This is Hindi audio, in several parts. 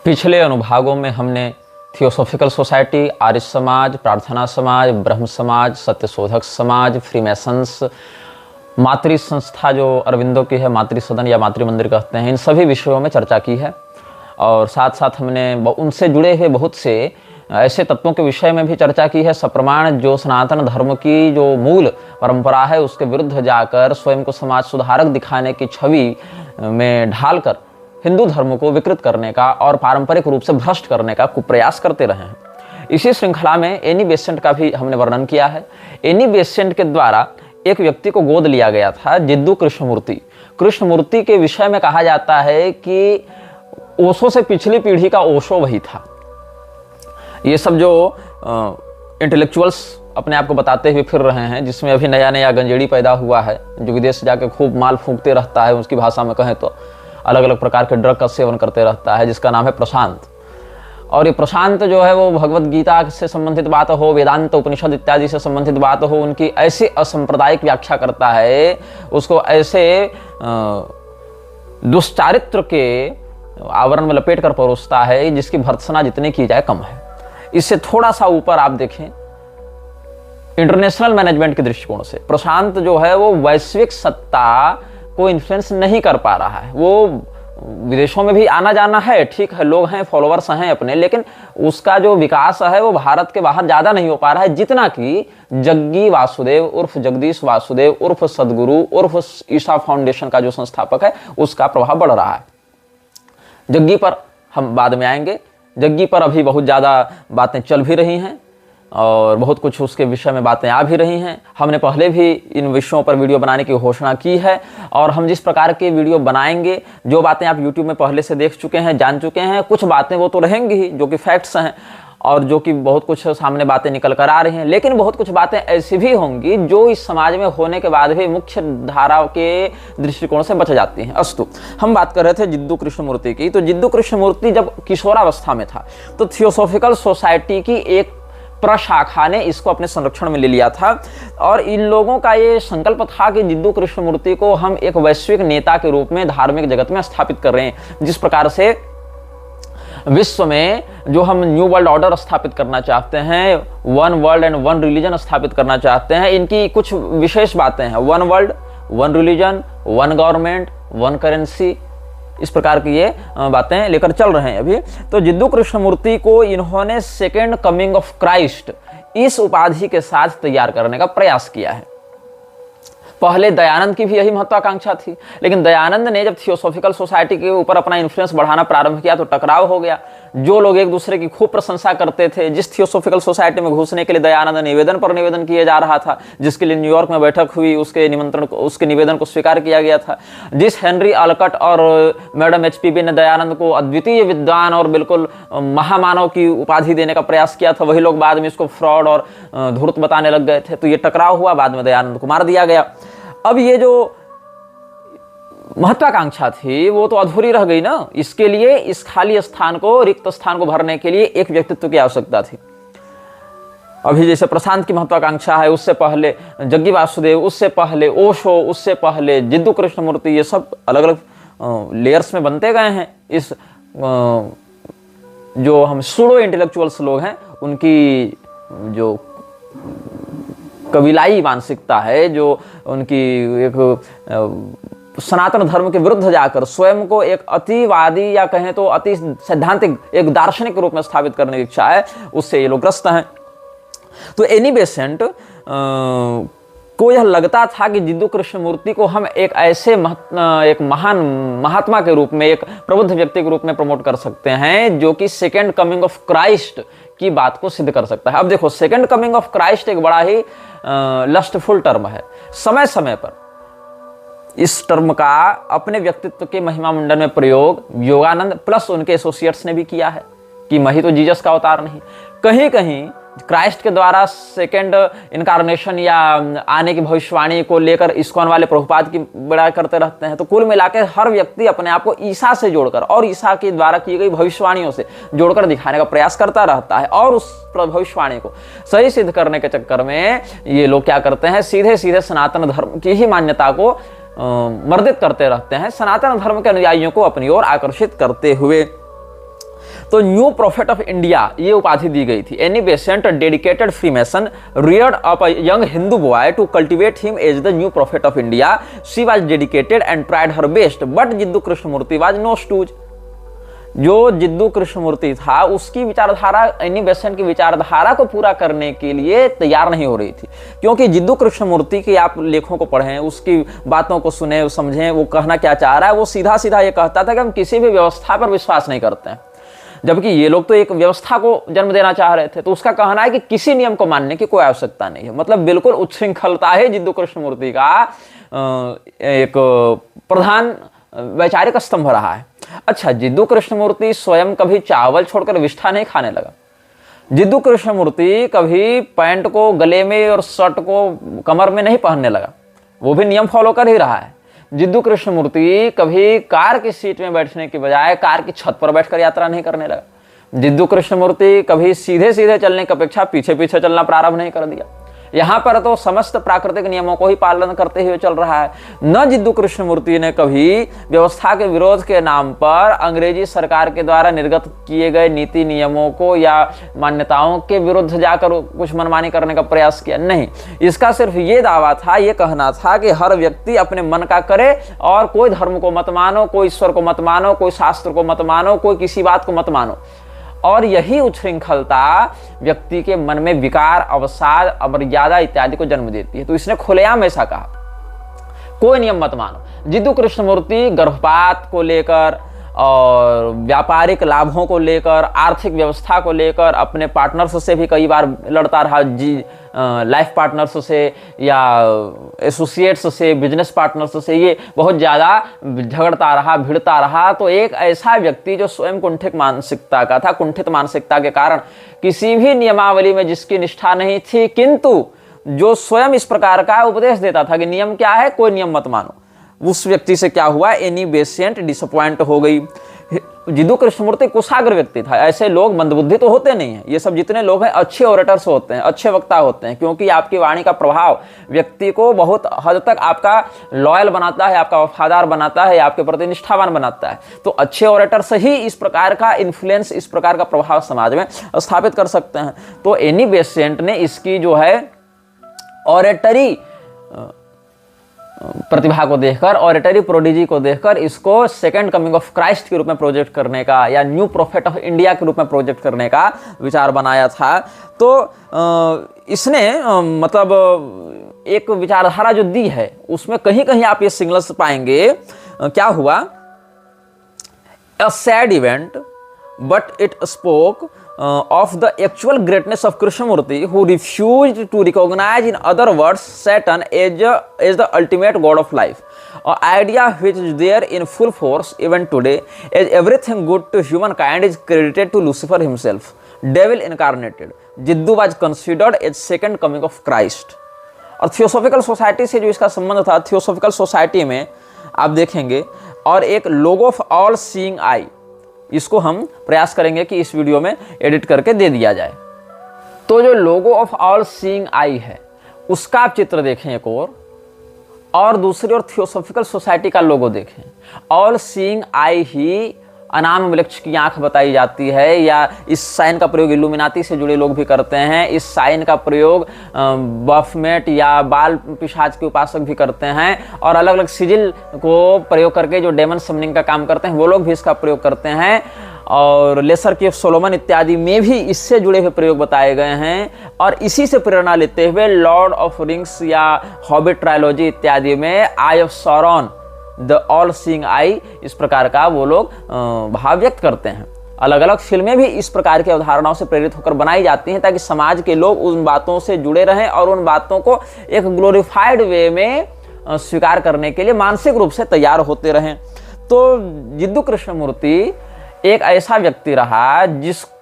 पिछले अनुभागों में हमने थियोसॉफिकल सोसाइटी, आर्य समाज, प्रार्थना समाज, ब्रह्म समाज, सत्यशोधक समाज, फ्रीमेसन्स, मातृ संस्था जो अरविंदो की है, मातृ सदन या मातृ मंदिर कहते हैं, इन सभी विषयों में चर्चा की है। और साथ साथ हमने उनसे जुड़े हुए बहुत से ऐसे तत्वों के विषय में भी चर्चा की है सप्रमाण, जो सनातन धर्म की जो मूल परंपरा है उसके विरुद्ध जाकर स्वयं को समाज सुधारक दिखाने की छवि में ढालकर हिंदू धर्म को विकृत करने का और पारंपरिक रूप से भ्रष्ट करने का कुप्रयास करते रहे हैं। इसी श्रृंखला में एनी बेसेंट का भी हमने वर्णन किया है। एनी बेसेंट के द्वारा एक व्यक्ति को गोद लिया गया था, जिद्दू कृष्णमूर्ति। कृष्णमूर्ति के विषय में कहा जाता है कि ओशो से पिछली पीढ़ी का ओशो वही था। ये सब जो इंटेलेक्चुअल्स अपने आप को बताते हुए फिर रहे हैं, जिसमें अभी नया नया गंजेड़ी पैदा हुआ है जो विदेश जाके खूब माल फूंकते रहता है, उसकी भाषा में कहें तो अलग अलग प्रकार के ड्रग का सेवन करते रहता है, जिसका नाम है प्रशांत। और ये प्रशांत जो है वो भगवत गीता से संबंधित बात हो, वेदांत उपनिषद इत्यादि से संबंधित बात हो, उनकी ऐसी असंप्रदायिक व्याख्या करता है, उसको ऐसे दुष्चारित्र के आवरण में लपेट कर परोसता है जिसकी भर्त्सना जितनी की जाए कम है। इससे थोड़ा सा ऊपर आप देखें, इंटरनेशनल मैनेजमेंट के दृष्टिकोण से प्रशांत जो है वो वैश्विक सत्ता को इन्फ्लुएंस नहीं कर पा रहा है। वो विदेशों में भी आना जाना है, ठीक है, लोग हैं, फॉलोअर्स हैं अपने, लेकिन उसका जो विकास है वो भारत के बाहर ज़्यादा नहीं हो पा रहा है जितना कि जग्गी वासुदेव उर्फ जगदीश वासुदेव उर्फ सदगुरु उर्फ ईशा फाउंडेशन का जो संस्थापक है उसका प्रभाव बढ़ रहा है। जग्गी पर हम बाद में आएंगे। जग्गी पर अभी बहुत ज़्यादा बातें चल भी रही हैं और बहुत कुछ उसके विषय में बातें आ भी रही हैं। हमने पहले भी इन विषयों पर वीडियो बनाने की घोषणा की है और हम जिस प्रकार के वीडियो बनाएंगे, जो बातें आप YouTube में पहले से देख चुके हैं, जान चुके हैं, कुछ बातें वो तो रहेंगी ही जो कि फैक्ट्स हैं और जो कि बहुत कुछ सामने बातें निकल कर आ रही हैं, लेकिन बहुत कुछ बातें ऐसी भी होंगी जो इस समाज में होने के बाद भी मुख्य धारा के दृष्टिकोण से बच जाती हैं। अस्तु, हम बात कर रहे थे जिद्दू कृष्णमूर्ति की। तो जिद्दू कृष्णमूर्ति जब किशोरावस्था में था तो थियोसॉफिकल सोसाइटी की एक प्रशाखा ने इसको अपने संरक्षण में ले लिया था और इन लोगों का ये संकल्प था कि जिद्दू कृष्णमूर्ति को हम एक वैश्विक नेता के रूप में धार्मिक जगत में स्थापित कर रहे हैं। जिस प्रकार से विश्व में जो हम न्यू वर्ल्ड ऑर्डर स्थापित करना चाहते हैं, one world and one religion स्थापित करना चाहते हैं, इनकी कुछ विशेष बातें हैं। One world, one religion, one government, one currency, इस प्रकार की ये बातें लेकर चल रहे हैं अभी। तो जिद्दू कृष्णमूर्ति को इन्होंने सेकेंड कमिंग ऑफ क्राइस्ट इस उपाधि के साथ तैयार करने का प्रयास किया है। पहले दयानंद की भी यही महत्वाकांक्षा थी, लेकिन दयानंद ने जब थियोसॉफिकल सोसाइटी के ऊपर अपना इन्फ्लुएंस बढ़ाना प्रारंभ किया तो टकराव हो गया। जो लोग एक दूसरे की खूब प्रशंसा करते थे, जिस थियोसॉफिकल सोसाइटी में घुसने के लिए दयानंद निवेदन पर निवेदन किया जा रहा था, जिसके लिए न्यूयॉर्क में बैठक हुई, उसके निमंत्रण को, उसके निवेदन को स्वीकार किया गया था, जिस हेनरी ऑलकट और मैडम HPB ने दयानंद को अद्वितीय विद्वान और बिल्कुल महामानव की उपाधि देने का प्रयास किया था, वही लोग बाद में इसको फ्रॉड और धूर्त बताने लग गए थे। तो ये टकराव हुआ, बाद में दयानंद को मार दिया गया। अब ये जो महत्वाकांक्षा थी वो तो अधूरी रह गई ना। इसके लिए इस खाली स्थान को, रिक्त स्थान को भरने के लिए एक व्यक्तित्व की आवश्यकता थी। अभी जैसे प्रशांत की महत्वाकांक्षा है, उससे पहले जग्गी वासुदेव, उससे पहले ओशो, उससे पहले जिद्दू कृष्णमूर्ति, ये सब अलग अलग लेयर्स में बनते गए हैं। इस जो हम सूडो इंटेलेक्चुअल्स लोग हैं उनकी जो कबीलाई मानसिकता है, जो उनकी एक सनातन धर्म के विरुद्ध जाकर स्वयं को एक अतिवादी या कहें तो अति सैद्धांतिक एक दार्शनिक के रूप में स्थापित करने की इच्छा है, उससे ये लोग ग्रस्त हैं। तो एनी बेसेंट को यह लगता था कि जिद्दू कृष्णमूर्ति को हम एक ऐसे एक महान महात्मा के रूप में, एक प्रबुद्ध व्यक्ति के रूप में प्रमोट कर सकते हैं जो कि सेकेंड कमिंग ऑफ क्राइस्ट की बात को सिद्ध कर सकता है। अब देखो, सेकेंड कमिंग ऑफ क्राइस्ट एक बड़ा ही लस्टफुल टर्म है। समय समय पर इस टर्म का अपने व्यक्तित्व के महिमा मंडन में प्रयोग योगानंद प्लस उनके एसोसिएट्स ने भी किया है कि मैं ही तो जीसस का अवतार नहीं। कहीं कहीं क्राइस्ट के द्वारा सेकेंड इनकारनेशन या आने की भविष्यवाणी को लेकर इस्कॉन वाले प्रभुपाद की बड़ाई करते रहते हैं। तो कुल मिलाकर हर व्यक्ति अपने आप को ईसा से जोड़कर और ईसा के द्वारा की गई भविष्यवाणियों से जोड़कर दिखाने का प्रयास करता रहता है और उस भविष्यवाणी को सही सिद्ध करने के चक्कर में ये लोग क्या करते हैं, सीधे सीधे सनातन धर्म की ही मान्यता को मर्दित करते रहते हैं, सनातन धर्म के अनुयायियों को अपनी ओर आकर्षित करते हुए। तो न्यू प्रोफेट ऑफ इंडिया ये उपाधि दी गई थी। Annie Besant dedicated freemason reared up a young Hindu boy to cultivate him as the new prophet of India. She was dedicated and tried her best but Jiddu Krishnamurti was no stooge. जो जिद्दू कृष्णमूर्ति था उसकी विचारधारा एनी बेसेंट की विचारधारा को पूरा करने के लिए तैयार नहीं हो रही थी, क्योंकि जिद्दू कृष्णमूर्ति के आप लेखों को पढ़ें, उसकी बातों को सुने, समझें वो कहना क्या चाह रहा है। वो सीधा सीधा ये कहता था कि हम किसी भी व्यवस्था पर विश्वास नहीं करते हैं, जबकि ये लोग तो एक व्यवस्था को जन्म देना चाह रहे थे। तो उसका कहना है कि किसी नियम को मानने की कोई आवश्यकता नहीं है। मतलब बिल्कुल उच्छृंखलता है जिद्दू कृष्णमूर्ति का एक प्रधान वैचारिक स्तंभ रहा है। अच्छा, जिद्दू कृष्णमूर्ति स्वयं कभी चावल छोड़कर विष्ठा नहीं खाने लगा। जिद्दू कृष्णमूर्ति कभी पैंट को गले में और शर्ट को कमर में नहीं पहनने लगा, वो भी नियम फॉलो कर ही रहा है। जिद्दू कृष्णमूर्ति कभी कार की सीट में बैठने की बजाय कार की छत पर बैठकर यात्रा नहीं करने लगा। जिद्दू कृष्णमूर्ति कभी सीधे सीधे चलने की अपेक्षा पीछे पीछे चलना प्रारंभ नहीं कर दिया। यहाँ पर तो समस्त प्राकृतिक नियमों को ही पालन करते हुए चल रहा है। न जिद्दू कृष्णमूर्ति ने कभी व्यवस्था के विरोध के नाम पर अंग्रेजी सरकार के द्वारा निर्गत किए गए नीति नियमों को या मान्यताओं के विरुद्ध जाकर कुछ मनमानी करने का प्रयास किया, नहीं। इसका सिर्फ ये दावा था, ये कहना था कि हर व्यक्ति अपने मन का करे और कोई धर्म को मत मानो, कोई ईश्वर को मत मानो, कोई शास्त्र को मत मानो, कोई किसी बात को मत मानो। और यही उच्छृंखलता व्यक्ति के मन में विकार, अवसाद, अमर्यादा इत्यादि को जन्म देती है। तो इसने खुलेआम ऐसा कहा, कोई नियम मत मानो। जिद्दू कृष्णमूर्ति गर्भपात को लेकर और व्यापारिक लाभों को लेकर, आर्थिक व्यवस्था को लेकर अपने पार्टनर्स से भी कई बार लड़ता रहा, लाइफ पार्टनर्स से या एसोसिएट्स से, बिजनेस पार्टनर्स से, ये बहुत ज़्यादा झगड़ता रहा, भिड़ता रहा। तो एक ऐसा व्यक्ति जो स्वयं कुंठित मानसिकता का था, कुंठित मानसिकता के कारण किसी भी नियमावली में जिसकी निष्ठा नहीं थी, किंतु जो स्वयं इस प्रकार का उपदेश देता था कि नियम क्या है, कोई नियम मत मानो, उस व्यक्ति से क्या हुआ, एनी बेसेंट डिसअपॉइंट हो गई। जिद्दू कृष्णमूर्ति कुशाग्र व्यक्ति था। ऐसे लोग मंदबुद्धि तो होते नहीं हैं, ये सब जितने लोग हैं अच्छे ओरेटर्स होते हैं, अच्छे वक्ता होते हैं, क्योंकि आपकी वाणी का प्रभाव व्यक्ति को बहुत हद तक आपका लॉयल बनाता है, आपका वफादार बनाता है, आपके प्रति निष्ठावान बनाता है। तो अच्छे ओरेटर्स ही इस प्रकार का इन्फ्लुएंस, इस प्रकार का प्रभाव समाज में स्थापित कर सकते हैं। तो एनी बेसेंट ने इसकी जो है ऑरेटरी प्रतिभा को देखकर, ऑरेटरी प्रोडिजी को देखकर इसको सेकंड कमिंग ऑफ क्राइस्ट के रूप में प्रोजेक्ट करने का या न्यू प्रोफेट ऑफ इंडिया के रूप में प्रोजेक्ट करने का विचार बनाया था। तो इसने मतलब एक विचारधारा जो दी है उसमें कहीं कहीं आप ये सिग्नल्स पाएंगे। क्या हुआ, a sad event but it spoke of the actual greatness of Krishnamurti, who refused to recognize, in other words, Satan as the ultimate god of life, an idea which is there in full force even today, as everything good to humankind is credited to Lucifer himself, devil incarnated. Jiddu was considered as second coming of Christ. और थियोसॉफिकल सोसाइटी से जो इसका संबंध था, थियोसॉफिकल सोसाइटी में आप देखेंगे, और एक लोगो ऑफ ऑल सीइंग आई, इसको हम प्रयास करेंगे कि इस वीडियो में एडिट करके दे दिया जाए। तो जो लोगो ऑफ ऑल सीइंग आई है उसका आप चित्र देखें एक और दूसरी ओर थियोसॉफिकल सोसाइटी का लोगो देखें। ऑल सीइंग आई ही अनाम वृक्ष की आंख बताई जाती है, या इस साइन का प्रयोग इल्यूमिनाती से जुड़े लोग भी करते हैं। इस साइन का प्रयोग बफमेट या बाल पिशाच के उपासक भी करते हैं, और अलग अलग सिजिल को प्रयोग करके जो डेमन समनिंग का काम करते हैं वो लोग भी इसका प्रयोग करते हैं। और लेसर के सोलोमन इत्यादि में भी इससे जुड़े हुए प्रयोग बताए गए हैं। और इसी से प्रेरणा लेते हुए लॉर्ड ऑफ रिंग्स या हॉबिट ट्रायलॉजी इत्यादि में eye of Sauron, the all seeing eye, इस प्रकार का वो लोग भाव व्यक्त करते हैं। अलग अलग फिल्में भी इस प्रकार की अवधारणाओं से प्रेरित होकर बनाई जाती हैं ताकि समाज के लोग उन बातों से जुड़े रहें और उन बातों को एक ग्लोरीफाइड वे में स्वीकार करने के लिए मानसिक रूप से तैयार होते रहें। तो जिद्दू कृष्णमूर्ति एक ऐसा व्यक्ति रहा जिसको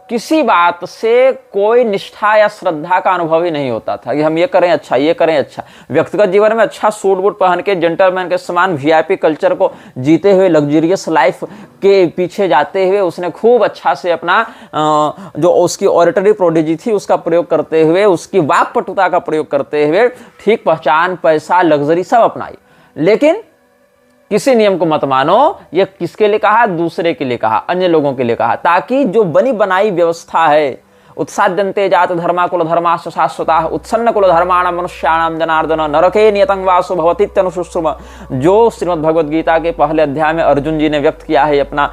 किसी बात से कोई निष्ठा या श्रद्धा का अनुभव ही नहीं होता था कि हम ये करें अच्छा, ये करें अच्छा। व्यक्तिगत जीवन में अच्छा सूट बूट पहन के जेंटलमैन के समान वीआईपी कल्चर को जीते हुए, लग्जरियस लाइफ के पीछे जाते हुए उसने खूब अच्छा से अपना जो उसकी ऑरेटरी प्रोडिजी थी उसका प्रयोग करते हुए, उसकी वाक पटुता का प्रयोग करते हुए ठीक पहचान, पैसा, लग्जरी सब अपनाई। लेकिन किसी नियम को मत मानो। ये किसके लिए कहा? दूसरे के लिए कहा, अन्य लोगों के लिए कहा, ताकि जो बनी बनाई व्यवस्था है, उत्साद्यन्ते जात धर्मा कुल धर्माश्च शाश्वताः उत्सन्न कुल धर्माणां मनुष्याणां जनार्दन नरके नियतं वासो भवतीत्यनुशुश्रुम, जो श्रीमद् भगवद गीता के पहले अध्याय में अर्जुन जी ने व्यक्त किया है, अपना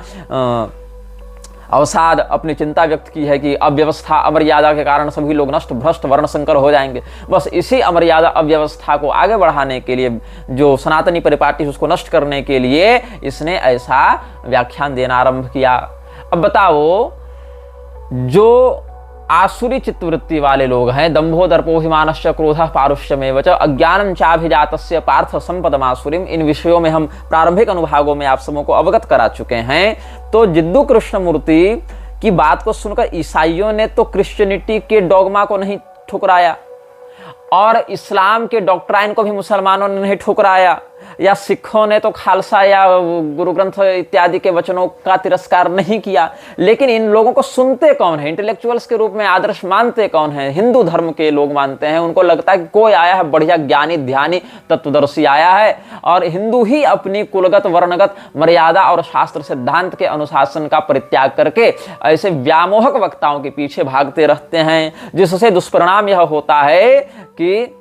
अवसाद, अपनी चिंता व्यक्त की है कि अव्यवस्था अमर्यादा के कारण सभी लोग नष्ट भ्रष्ट वर्ण संकर हो जाएंगे। बस इसी अमर्यादा अव्यवस्था को आगे बढ़ाने के लिए, जो सनातनी परिपाटी उसको नष्ट करने के लिए इसने ऐसा व्याख्यान देना आरंभ किया। अब बताओ, जो आसुरी चित्तवृत्ति वाले लोग हैं, दंभो दर्पोभिमानश्च क्रोधः पारुष्यमेव च अज्ञानं चाभिजातस्य पार्थ संपदमासुरीम, इन विषयों में हम प्रारंभिक अनुभागों में आप सबों को अवगत करा चुके हैं। तो जिद्दू कृष्णमूर्ति की बात को सुनकर ईसाइयों ने तो क्रिश्चियनिटी के डॉगमा को नहीं ठुकराया, और इस्लाम के डॉक्ट्राइन को भी मुसलमानों ने नहीं ठुकराया, या सिखों ने तो खालसा या गुरु ग्रंथ इत्यादि के वचनों का तिरस्कार नहीं किया। लेकिन इन लोगों को सुनते कौन है? इंटेलेक्चुअल्स के रूप में आदर्श मानते कौन है? हिंदू धर्म के लोग मानते हैं। उनको लगता है कि कोई आया है बढ़िया ज्ञानी ध्यानी तत्वदर्शी आया है, और हिंदू ही अपनी कुलगत वर्णगत मर्यादा और शास्त्र सिद्धांत के अनुशासन का परित्याग करके ऐसे व्यामोहक वक्ताओं के पीछे भागते रहते हैं, जिससे दुष्परिणाम यह होता है कि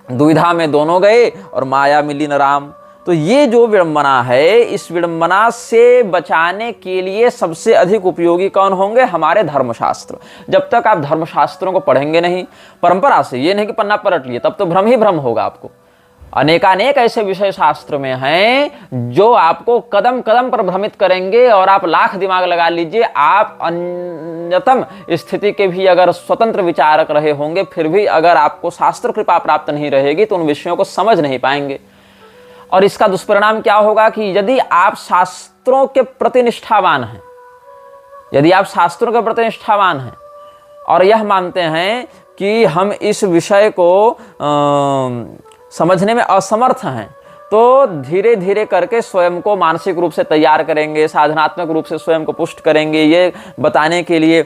दुविधा में दोनों गए और माया मिली न राम। तो ये जो विडंबना है, इस विडंबना से बचाने के लिए सबसे अधिक उपयोगी कौन होंगे? हमारे धर्मशास्त्र। जब तक आप धर्मशास्त्रों को पढ़ेंगे नहीं परंपरा से, ये नहीं कि पन्ना पलट लिए, तब तो भ्रम ही भ्रम होगा आपको। अनेकानेक ऐसे विषय शास्त्र में हैं जो आपको कदम कदम पर भ्रमित करेंगे, और आप लाख दिमाग लगा लीजिए, आप अन्यतम स्थिति के भी अगर स्वतंत्र विचारक रहे होंगे, फिर भी अगर आपको शास्त्र कृपा प्राप्त नहीं रहेगी तो उन विषयों को समझ नहीं पाएंगे। और इसका दुष्परिणाम क्या होगा कि यदि आप शास्त्रों के प्रति निष्ठावान हैं, यदि आप शास्त्रों के प्रति निष्ठावान हैं और यह मानते हैं कि हम इस विषय को समझने में असमर्थ हैं, तो धीरे धीरे करके स्वयं को मानसिक रूप से तैयार करेंगे, साधनात्मक रूप से स्वयं को पुष्ट करेंगे, ये बताने के लिए,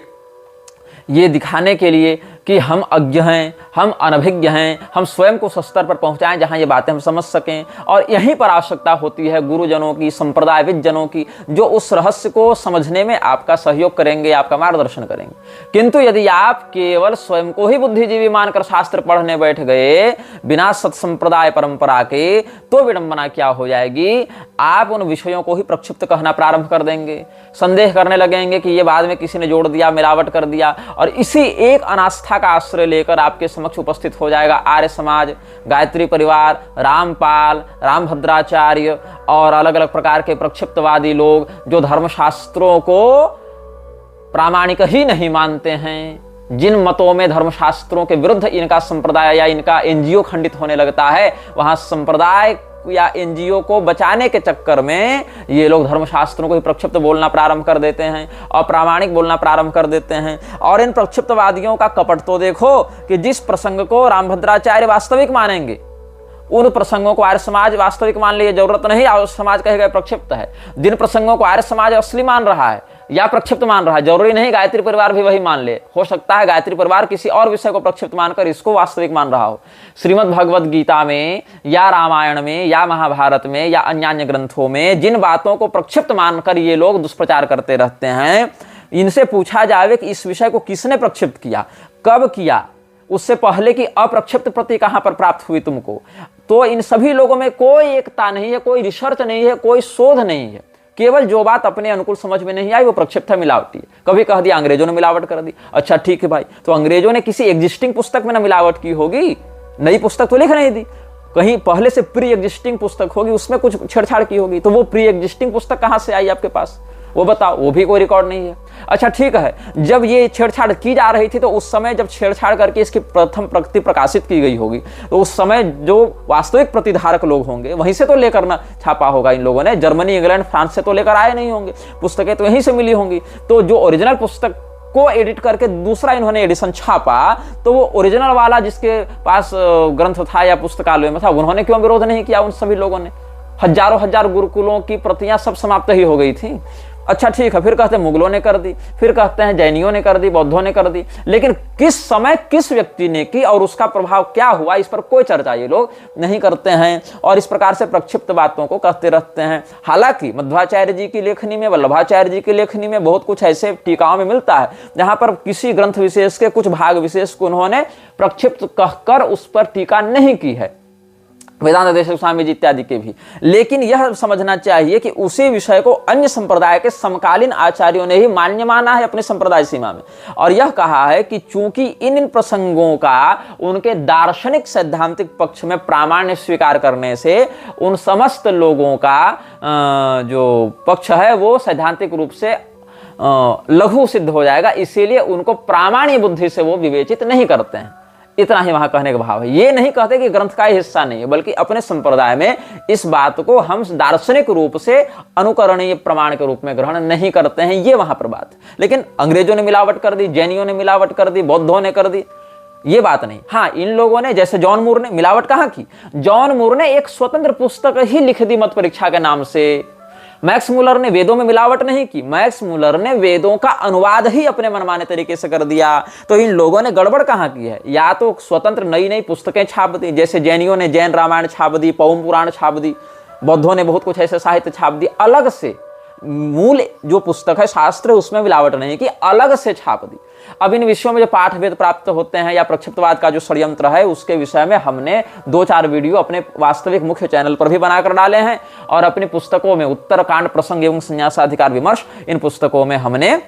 ये दिखाने के लिए कि हम अज्ञ हैं, हम अनभिज्ञ हैं, हम स्वयं को उस स्तर पर पहुंचाएं जहां ये बातें हम समझ सकें। और यहीं पर आवश्यकता होती है गुरुजनों की, संप्रदायविद जनों की, जो उस रहस्य को समझने में आपका सहयोग करेंगे, आपका मार्गदर्शन करेंगे। किंतु यदि आप केवल स्वयं को ही बुद्धिजीवी मानकर शास्त्र पढ़ने बैठ गए बिना सत्संप्रदाय परंपरा के, तो विडंबना क्या हो जाएगी? आप उन विषयों को ही प्रक्षिप्त कहना प्रारंभ कर देंगे, संदेह करने लगेंगे कि ये बाद में किसी ने जोड़ दिया, मिलावट कर दिया, और इसी एक अनास्था का आश्रय लेकर आपके समक्ष उपस्थित हो जाएगा आर्य समाज, गायत्री परिवार, रामपाल, रामभद्राचार्य और अलग अलग प्रकार के प्रक्षिप्तवादी लोग, जो धर्मशास्त्रों को प्रामाणिक ही नहीं मानते हैं। जिन मतों में धर्मशास्त्रों के विरुद्ध इनका संप्रदाय या इनका एनजीओ खंडित होने लगता है, वहां संप्रदाय या एनजीओ को बचाने के चक्कर में ये लोग धर्मशास्त्रों को ही प्रक्षिप्त बोलना प्रारंभ कर देते हैं, अप्रामाणिक बोलना प्रारंभ कर देते हैं। और इन प्रक्षिप्तवादियों का कपट तो देखो कि जिस प्रसंग को रामभद्राचार्य वास्तविक मानेंगे, उन प्रसंगों को आर्य समाज वास्तविक मान लिए, जरूरत नहीं आर्य समाज कहेगा प्रक्षिप्त है। जिन प्रसंगों को आर्य समाज असली मान रहा है या प्रक्षिप्त मान रहा है, जरूरी नहीं गायत्री परिवार भी वही मान ले। हो सकता है गायत्री परिवार किसी और विषय को प्रक्षिप्त मानकर इसको वास्तविक मान रहा हो। श्रीमद् भगवद गीता में या रामायण में या महाभारत में या अन्य ग्रंथों में जिन बातों को प्रक्षिप्त मानकर ये लोग दुष्प्रचार करते रहते हैं, इनसे पूछा जाए कि इस विषय को किसने प्रक्षिप्त किया, कब किया, उससे पहले की अप्रक्षिप्त प्रति कहां पर प्राप्त हुई तुमको, तो इन सभी लोगों में कोई एकता नहीं है, कोई रिसर्च नहीं है, कोई शोध नहीं है। केवल जो बात अपने अनुकूल समझ में नहीं आई वो प्रक्षिप्त है, मिलावटी है। कभी कह दिया अंग्रेजों ने मिलावट कर दी, अच्छा ठीक है भाई, तो अंग्रेजों ने किसी एग्जिस्टिंग पुस्तक में ना मिलावट की होगी, नई पुस्तक तो लिख नहीं दी, कहीं पहले से प्री एग्जिस्टिंग पुस्तक होगी, उसमें कुछ छेड़छाड़ की होगी, तो वो प्री एग्जिस्टिंग पुस्तक कहां से आई आपके पास, वो बताओ, वो भी कोई रिकॉर्ड नहीं है। अच्छा ठीक है, जब ये छेड़छाड़ की जा रही थी तो उस समय जब छेड़छाड़ करके इसकी प्रथम प्रति प्रकाशित की गई होगी, तो उस समय जो वास्तविक प्रतिधारक लोग होंगे वहीं से तो लेकर ना छापा होगा इन लोगों ने, जर्मनी इंग्लैंड फ्रांस से तो लेकर आए नहीं होंगे, पुस्तकें तो यहीं से मिली होंगी। तो जो ओरिजिनल पुस्तक को एडिट करके दूसरा इन्होंने एडिशन छापा, तो वो ओरिजिनल वाला जिसके पास ग्रंथ था या पुस्तकालय में था, उन्होंने क्यों विरोध नहीं किया? उन सभी लोगों ने, हजारों हजार गुरुकुलों की प्रतियां सब समाप्त ही हो गई थी। अच्छा ठीक है, फिर कहते हैं मुगलों ने कर दी, फिर कहते हैं जैनियों ने कर दी, बौद्धों ने कर दी, लेकिन किस समय किस व्यक्ति ने की और उसका प्रभाव क्या हुआ, इस पर कोई चर्चा ये लोग नहीं करते हैं और इस प्रकार से प्रक्षिप्त बातों को कहते रहते हैं। हालांकि मध्वाचार्य जी की लेखनी में, वल्लभाचार्य जी की लेखनी में बहुत कुछ ऐसे टीकाओं में मिलता है जहां पर किसी ग्रंथ विशेष के कुछ भाग विशेष को उन्होंने प्रक्षिप्त कहकर उस पर टीका नहीं की है, वेदांत देशिक स्वामी जी इत्यादि के भी। लेकिन यह समझना चाहिए कि उसी विषय को अन्य संप्रदाय के समकालीन आचार्यों ने ही मान्य माना है अपने संप्रदाय सीमा में, और यह कहा है कि चूंकि इन प्रसंगों का उनके दार्शनिक सैद्धांतिक पक्ष में प्रामाण्य स्वीकार करने से उन समस्त लोगों का जो पक्ष है वो सैद्धांतिक रूप से लघु सिद्ध हो जाएगा, इसीलिए उनको प्रामाण्य बुद्धि से वो विवेचित नहीं करते हैं। इतना ही वहां कहने का भाव है। ये नहीं कहते कि ग्रंथ का हिस्सा नहीं है, बल्कि अपने संप्रदाय में इस बात को हम दार्शनिक रूप से अनुकरणीय प्रमाण के रूप में ग्रहण नहीं करते हैं, ये वहां पर बात। लेकिन अंग्रेजों ने मिलावट कर दी, जैनियों ने मिलावट कर दी, बौद्धों ने कर दी, ये बात नहीं। हाँ, इन लोगों ने, जैसे जॉन मूर ने मिलावट कहां की? जॉन मूर ने एक स्वतंत्र पुस्तक ही लिख दी मत परीक्षा के नाम से। मैक्स मुलर ने वेदों में मिलावट नहीं की, मैक्स मुलर ने वेदों का अनुवाद ही अपने मनमाने तरीके से कर दिया। तो इन लोगों ने गड़बड़ कहां की है? या तो स्वतंत्र नई नई पुस्तकें छाप दी, जैसे जैनियों ने जैन रामायण छाप दी, पौम पुराण छाप दी, बौद्धों ने बहुत कुछ ऐसे साहित्य छाप दी, अलग से मूल जो पुस्तक है शास्त्र उसमें मिलावट नहीं की, अलग से छाप दी। अब इन विषयों में जो पाठ भेद प्राप्त होते हैं या प्रक्षिप्तवाद का जो षड्यंत्र है उसके विषय में हमने 2-4 वीडियो अपने वास्तविक मुख्य चैनल पर भी बनाकर डाले हैं, और अपनी पुस्तकों में उत्तरकांड प्रसंग एवं संन्यासाधिकार विमर्श, इन पुस्तकों में हमने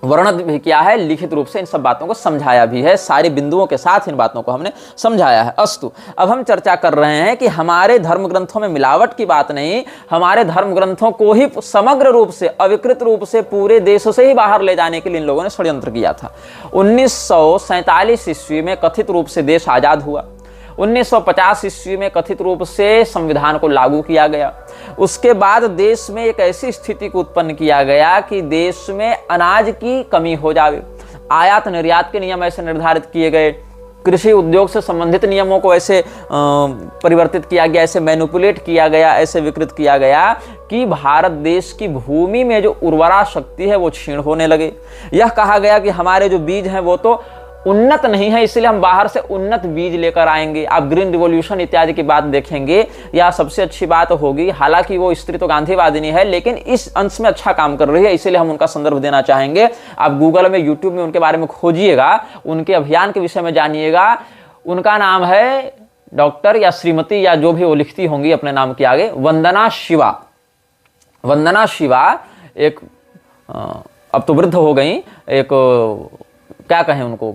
वर्णन भी किया है, लिखित रूप से इन सब बातों को समझाया भी है, सारी बिंदुओं के साथ इन बातों को हमने समझाया है। अस्तु, अब हम चर्चा कर रहे हैं कि हमारे धर्म ग्रंथों में मिलावट की बात नहीं, हमारे धर्म ग्रंथों को ही समग्र रूप से, अविकृत रूप से पूरे देश से ही बाहर ले जाने के लिए इन लोगों ने षड्यंत्र किया था। 1947 ईस्वी में कथित रूप से देश आजाद हुआ, 1950 ईस्वी में कथित रूप से संविधान को लागू किया गया। उसके बाद देश में एक ऐसी स्थिति को उत्पन्न किया गया कि देश में अनाज की कमी हो जाए, आयात निर्यात के नियम ऐसे निर्धारित किए गए, कृषि उद्योग से संबंधित नियमों को ऐसे परिवर्तित किया गया, ऐसे मैनिपुलेट किया गया, ऐसे विकृत किया गया कि भारत देश की भूमि में जो उर्वरा शक्ति है वो क्षीण होने लगे। यह कहा गया कि हमारे जो बीज हैं वो तो उन्नत नहीं है, इसलिए हम बाहर से उन्नत बीज लेकर आएंगे। आप ग्रीन रिवॉल्यूशन इत्यादि की बात देखेंगे, या सबसे अच्छी बात होगी, हालांकि वो स्त्री तो गांधीवादिनी है लेकिन इस अंश में अच्छा काम कर रही है, इसीलिए हम उनका संदर्भ देना चाहेंगे। आप गूगल में, यूट्यूब में उनके बारे में खोजिएगा, उनके अभियान के विषय में जानिएगा। उनका नाम है डॉक्टर या श्रीमती या जो भी वो लिखती होंगी अपने नाम के आगे, वंदना शिवा। वंदना शिवा एक अब तो वृद्ध हो गई, एक क्या कहें उनको,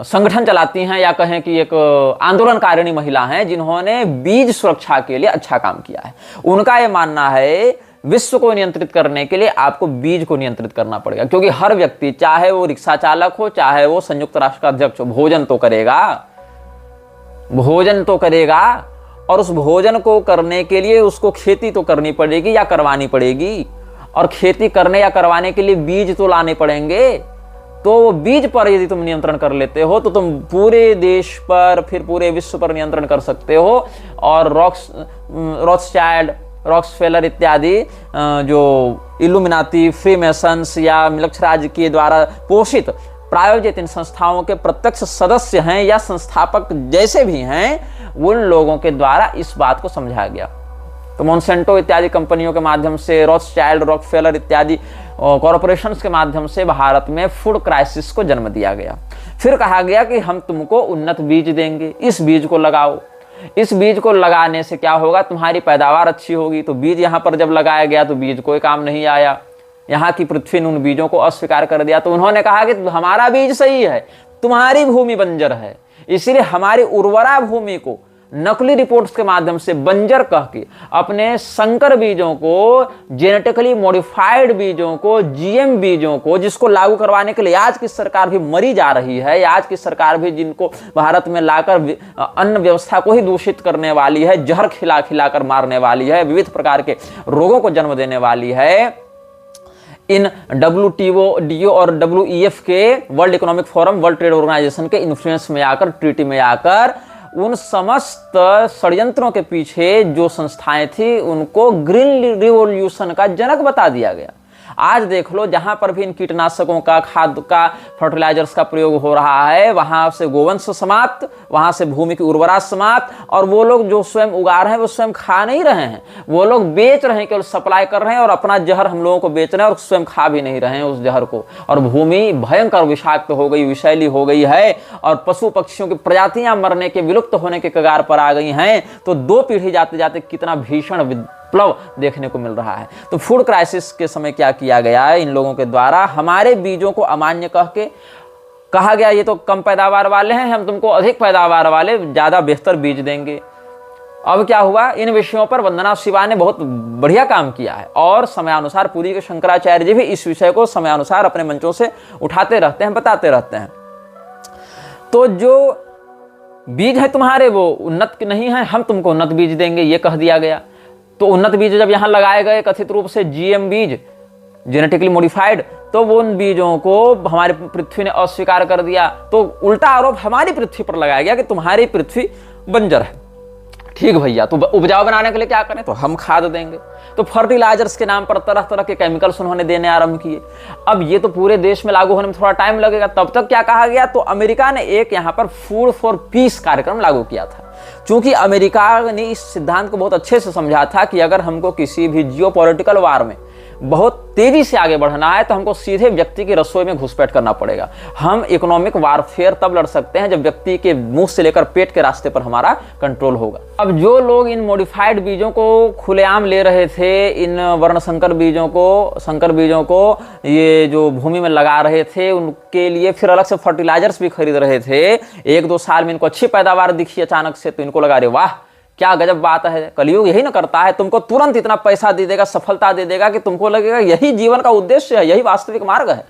संगठन चलाती हैं या कहें कि एक आंदोलनकारिणी महिला हैं जिन्होंने बीज सुरक्षा के लिए अच्छा काम किया है। उनका यह मानना है विश्व को नियंत्रित करने के लिए आपको बीज को नियंत्रित करना पड़ेगा, क्योंकि हर व्यक्ति, चाहे वो रिक्शा चालक हो, चाहे वो संयुक्त राष्ट्र का अध्यक्ष हो, भोजन तो करेगा, भोजन तो करेगा, और उस भोजन को करने के लिए उसको खेती तो करनी पड़ेगी या करवानी पड़ेगी, और खेती करने या करवाने के लिए बीज तो लाने पड़ेंगे। तो वो बीज पर यदि तुम नियंत्रण कर लेते हो तो तुम पूरे देश पर, फिर पूरे विश्व पर नियंत्रण कर सकते हो। और रॉथस्चाइल्ड, रॉक्सफेलर इत्यादि जो इल्यूमिनाती, फ्रीमेसन्स या मिलक्षराज के द्वारा पोषित प्रायोजित इन संस्थाओं के प्रत्यक्ष सदस्य हैं या संस्थापक जैसे भी हैं, उन लोगों के द्वारा इस बात को समझाया गया। तो मोन्सेंटो इत्यादि कंपनियों के माध्यम से, रॉथस्चाइल्ड, रॉकफेलर इत्यादि कॉरपोरेशंस के माध्यम से भारत में फूड क्राइसिस को जन्म दिया गया। फिर कहा गया कि हम तुमको उन्नत बीज देंगे, इस बीज को लगाओ। इस बीज को लगाने से क्या होगा, तुम्हारी पैदावार अच्छी होगी। तो बीज यहाँ पर जब लगाया गया तो बीज कोई काम नहीं आया, यहाँ की पृथ्वी ने उन बीजों को अस्वीकार कर दिया। तो उन्होंने कहा कि हमारा बीज सही है, तुम्हारी भूमि बंजर है, इसीलिए हमारी उर्वरा भूमि को नकली रिपोर्ट्स के माध्यम से बंजर कह के अपने संकर बीजों को, जेनेटिकली मॉडिफाइड बीजों को, जीएम बीजों को, जिसको लागू करवाने के लिए आज की सरकार भी मरी जा रही है, आज की सरकार भी जिनको भारत में लाकर अन्न व्यवस्था को ही दूषित करने वाली है, जहर खिला खिलाकर मारने वाली है, विविध प्रकार के रोगों को जन्म देने वाली है, इन WTO और WEF के, world economic forum, world trade organization के इन्फ्लुएंस में आकर, ट्रीटी में आकर, उन समस्त षड्यंत्रों के पीछे जो संस्थाएं थी उनको ग्रीन रिवॉल्यूशन का जनक बता दिया गया। आज देख लो, जहां पर भी इन कीटनाशकों का, खाद का, फर्टिलाइजर्स का प्रयोग हो रहा है, वहां से गोवंश समाप्त, वहां से भूमि की उर्वरा समाप्त, और वो लोग जो स्वयं उगा रहे हैं वो स्वयं खा नहीं रहे हैं, वो लोग बेच रहे हैं, केवल सप्लाई कर रहे हैं और अपना जहर हम लोगों को बेच रहे हैं और स्वयं खा भी नहीं रहे हैं उस जहर को। और भूमि भयंकर विषाक्त हो गई, विषैली हो गई है, और पशु पक्षियों की प्रजातियां मरने के, विलुप्त होने के कगार पर आ गई हैं। तो 2 पीढ़ी जाते जाते कितना भीषण विप्लव देखने को मिल रहा है। तो फूड क्राइसिस के समय क्या किया गया है इन लोगों के द्वारा, हमारे बीजों को अमान्य कह के कहा गया ये तो कम पैदावार वाले हैं, हम तुमको अधिक पैदावार वाले ज्यादा बेहतर बीज देंगे। अब क्या हुआ, इन विषयों पर वंदना शिवा ने बहुत बढ़िया काम किया है, और समयानुसार पूरी के शंकराचार्य जी भी इस विषय को समयानुसार अपने मंचों से उठाते रहते हैं, बताते रहते हैं। तो जो बीज है तुम्हारे वो उन्नत नहीं है, हम तुमको उन्नत बीज देंगे, ये कह दिया गया। तो उन्नत बीज जब यहां लगाए गए कथित रूप से जीएम बीज, जेनेटिकली मॉडिफाइड, तो वो उन बीजों को हमारी पृथ्वी ने अस्वीकार कर दिया। तो उल्टा आरोप हमारी पृथ्वी पर लगाया गया कि तुम्हारी पृथ्वी बंजर है। ठीक भैया, तो उपजाऊ बनाने के लिए क्या करें, तो हम खाद देंगे। तो फर्टिलाइजर्स के नाम पर तरह तरह के केमिकल्स उन्होंने देने आरंभ किए। अब ये तो पूरे देश में लागू होने में थोड़ा टाइम लगेगा। तब तक क्या कहा गया, तो अमेरिका ने एक यहाँ पर फूड फॉर पीस कार्यक्रम लागू किया था। चूंकि अमेरिका ने इस सिद्धांत को बहुत अच्छे से समझा था कि अगर हमको किसी भी जियोपॉलिटिकल वार में बहुत तेजी से आगे बढ़ना है तो हमको सीधे व्यक्ति की रसोई में घुसपैठ करना पड़ेगा। हम इकोनॉमिक वारफेयर तब लड़ सकते हैं जब व्यक्ति के मुंह से लेकर पेट के रास्ते पर हमारा कंट्रोल होगा। अब जो लोग इन मॉडिफाइड बीजों को खुलेआम ले रहे थे, इन वर्णशंकर बीजों को, संकर बीजों को ये जो भूमि में लगा रहे थे, उनके लिए फिर अलग से फर्टिलाइजर्स भी खरीद रहे थे। 1-2 साल में इनको अच्छी पैदावार दिखी अचानक से, तो इनको लगा, अरे वाह क्या गजब बात है, कलयुग यही ना करता है, तुमको तुरंत इतना पैसा दे देगा, सफलता दे देगा कि तुमको लगेगा यही जीवन का उद्देश्य है, यही वास्तविक मार्ग है।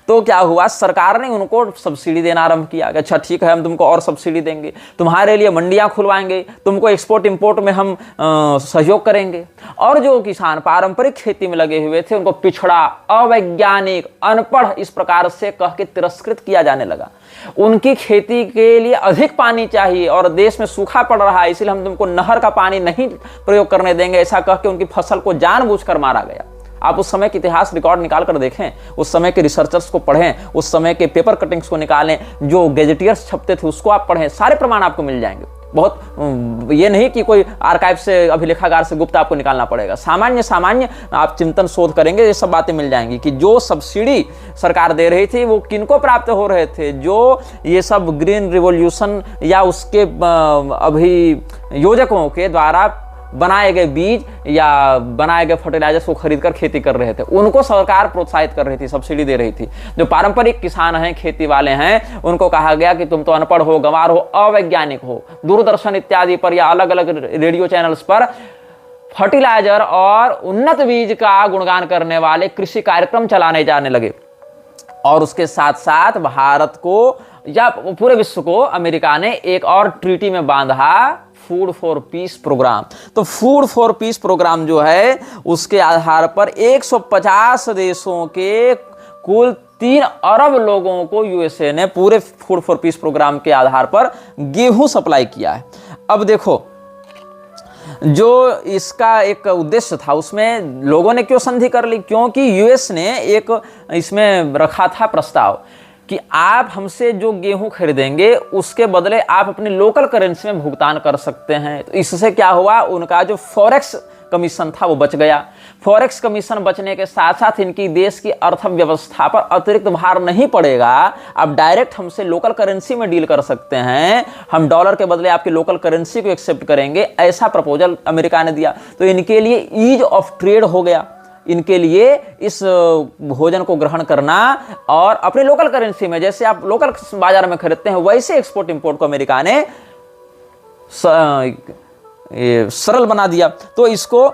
तो क्या हुआ, सरकार ने उनको सब्सिडी देना आरंभ किया। अच्छा ठीक है, हम तुमको और सब्सिडी देंगे, तुम्हारे लिए मंडियां खुलवाएंगे, तुमको एक्सपोर्ट इंपोर्ट में हम सहयोग करेंगे। और जो किसान पारंपरिक खेती में लगे हुए थे उनको पिछड़ा, अवैज्ञानिक, अनपढ़ इस प्रकार से कह के तिरस्कृत किया जाने लगा। उनकी खेती के लिए अधिक पानी चाहिए और देश में सूखा पड़ रहा है, इसलिए हम तुमको नहर का पानी नहीं प्रयोग करने देंगे, ऐसा कह के उनकी फसल को जानबूझकर मारा गया। आप उस समय के इतिहास रिकॉर्ड निकाल कर देखें, उस समय के रिसर्चर्स को पढ़ें, उस समय के पेपर कटिंग्स को निकालें, जो गैजेटियर्स छपते थे उसको आप पढ़ें, सारे प्रमाण आपको मिल जाएंगे। बहुत ये नहीं कि कोई आर्काइव से, अभिलेखागार से गुप्त आपको निकालना पड़ेगा, सामान्य आप चिंतन शोध करेंगे, ये सब बातें मिल जाएंगी कि जो सब्सिडी सरकार दे रही थी वो किनको प्राप्त हो रहे थे। जो ये सब ग्रीन रिवॉल्यूशन या उसके अभियोजकों के द्वारा बनाए गए बीज या बनाए गए फर्टिलाइजर्स को खरीदकर खेती कर रहे थे, उनको सरकार प्रोत्साहित कर रही थी, सब्सिडी दे रही थी। जो पारंपरिक किसान हैं, खेती वाले हैं, उनको कहा गया कि तुम तो अनपढ़ हो, गंवार हो, अवैज्ञानिक हो। दूरदर्शन इत्यादि पर या अलग अलग रेडियो चैनल्स पर फर्टिलाइजर और उन्नत बीज का गुणगान करने वाले कृषि कार्यक्रम चलाने जाने लगे। और उसके साथ साथ भारत को या पूरे विश्व को अमेरिका ने एक और ट्रीटी में बांधा, फूड फॉर पीस प्रोग्राम। तो फूड फॉर पीस प्रोग्राम जो है उसके आधार पर 150 देशों के कुल 3 अरब लोगों को यूएसए ने पूरे फूड फॉर पीस प्रोग्राम के आधार पर गेहूं सप्लाई किया है। अब देखो, जो इसका एक उद्देश्य था उसमें लोगों ने क्यों संधि कर ली, क्योंकि यूएस ने एक इसमें रखा था प्रस्ताव कि आप हमसे जो गेहूं खरीदेंगे उसके बदले आप अपनी लोकल करेंसी में भुगतान कर सकते हैं। तो इससे क्या हुआ, उनका जो फॉरेक्स कमीशन था वो बच गया। फॉरेक्स कमीशन बचने के साथ साथ इनकी देश की अर्थव्यवस्था पर अतिरिक्त भार नहीं पड़ेगा। आप डायरेक्ट हमसे लोकल करेंसी में डील कर सकते हैं, हम डॉलर के बदले आपकी लोकल करेंसी को एक्सेप्ट करेंगे, ऐसा प्रपोजल अमेरिका ने दिया। तो इनके लिए ईज ऑफ ट्रेड हो गया, इनके लिए इस भोजन को ग्रहण करना और अपने लोकल करेंसी में, जैसे आप लोकल बाजार में खरीदते हैं वैसे एक्सपोर्ट इंपोर्ट को अमेरिका ने सरल बना दिया। तो इसको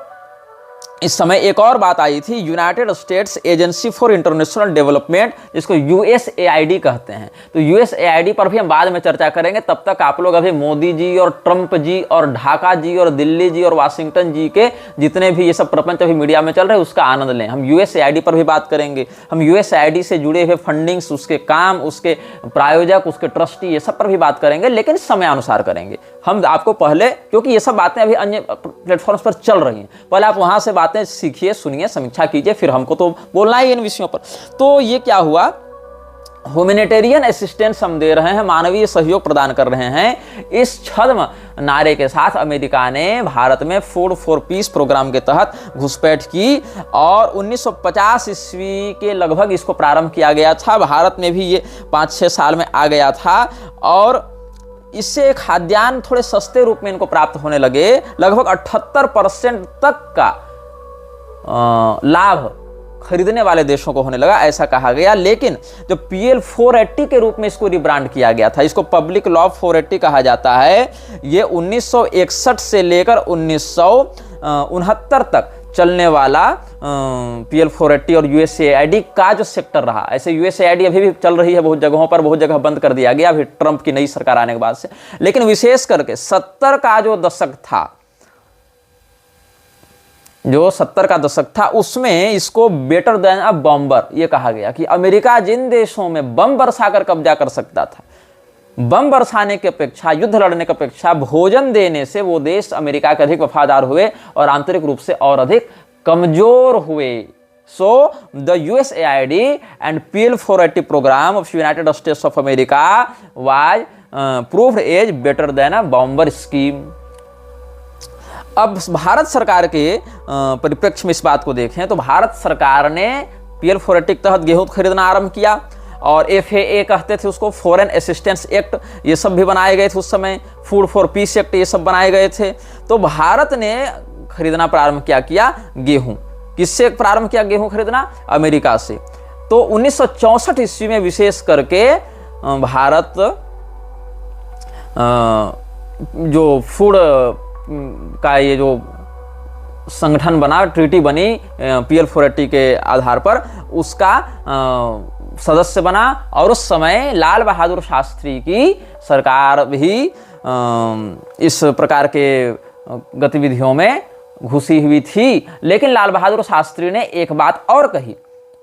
इस समय एक और बात आई थी, United states agency for international development, जिसको यूएसएआईडी कहते हैं। तो यूएसएआईडी पर भी हम बाद में चर्चा करेंगे। तब तक आप लोग अभी मोदी जी और ट्रंप जी और ढाका जी और दिल्ली जी और वाशिंगटन जी के जितने भी ये सब प्रपंच अभी मीडिया में चल रहे हैं उसका आनंद लें। हम यूएसएआईडी पर भी बात करेंगे, हम यूएसएआईडी से जुड़े हुए फंडिंग्स, उसके काम, उसके प्रायोजक, उसके ट्रस्टी, ये सब पर भी बात करेंगे, लेकिन समयानुसार करेंगे। हम आपको पहले, क्योंकि ये सब बातें अभी अन्य प्लेटफॉर्म्स पर चल रही हैं, पहले आप वहां से बात बातें सीखिए, सुनिए, समीक्षा कीजिए, फिर हमको तो बोलना ही इन विषयों पर। तो ये क्या हुआ, ह्यूमैनिटेरियन असिस्टेंस हम दे रहे हैं, मानवीय सहयोग प्रदान कर रहे हैं, इस छद्म नारे के साथ अमेरिका ने भारत में फूड फॉर पीस प्रोग्राम के तहत घुसपैठ की और 1950 ईस्वी के लगभग इसको प्रारंभ किया गया था। भारत में भी ये 5-6 साल में आ गया था और इससे खाद्यान्न थोड़े सस्ते रूप में इनको प्राप्त होने लगे। लगभग 78% तक का लाभ खरीदने वाले देशों को होने लगा, ऐसा कहा गया। लेकिन जो PL 480 के रूप में इसको रिब्रांड किया गया था, इसको पब्लिक लॉ 480 कहा जाता है, ये 1961 से लेकर 1969 तक चलने वाला PL 480 और USAID का जो सेक्टर रहा। ऐसे USAID अभी भी चल रही है बहुत जगहों पर, बहुत जगह बंद कर दिया गया अभी ट्रंप की नई सरकार आने के बाद से। लेकिन विशेष करके 70 का जो दशक था, जो 70 का दशक था, उसमें इसको बेटर देन अ बॉम्बर ये कहा गया कि अमेरिका जिन देशों में बम बरसाकर कब्जा कर सकता था, बम बरसाने की अपेक्षा, युद्ध लड़ने की अपेक्षा भोजन देने से वो देश अमेरिका के अधिक वफादार हुए और आंतरिक रूप से और अधिक कमजोर हुए। So the USAID and PL 480 program of United States of America was proved as better than a bomber scheme. अब भारत सरकार के परिप्रेक्ष्य में इस बात को देखें तो भारत सरकार ने PL 480 के तहत गेहूं खरीदना आरंभ किया और FAA कहते थे उसको, फॉरेन असिस्टेंस एक्ट, ये सब भी बनाए गए थे उस समय, फूड फॉर पीस एक्ट, ये सब बनाए गए थे। तो भारत ने खरीदना प्रारंभ किया गेहूं। किससे प्रारंभ किया गेहूं खरीदना? अमेरिका से। तो 1964 ईस्वी में विशेष करके भारत जो फूड का ये जो संगठन बना, ट्रीटी बनी PL 480 के आधार पर, उसका सदस्य बना और उस समय लाल बहादुर शास्त्री की सरकार भी इस प्रकार के गतिविधियों में घुसी हुई थी। लेकिन लाल बहादुर शास्त्री ने एक बात और कही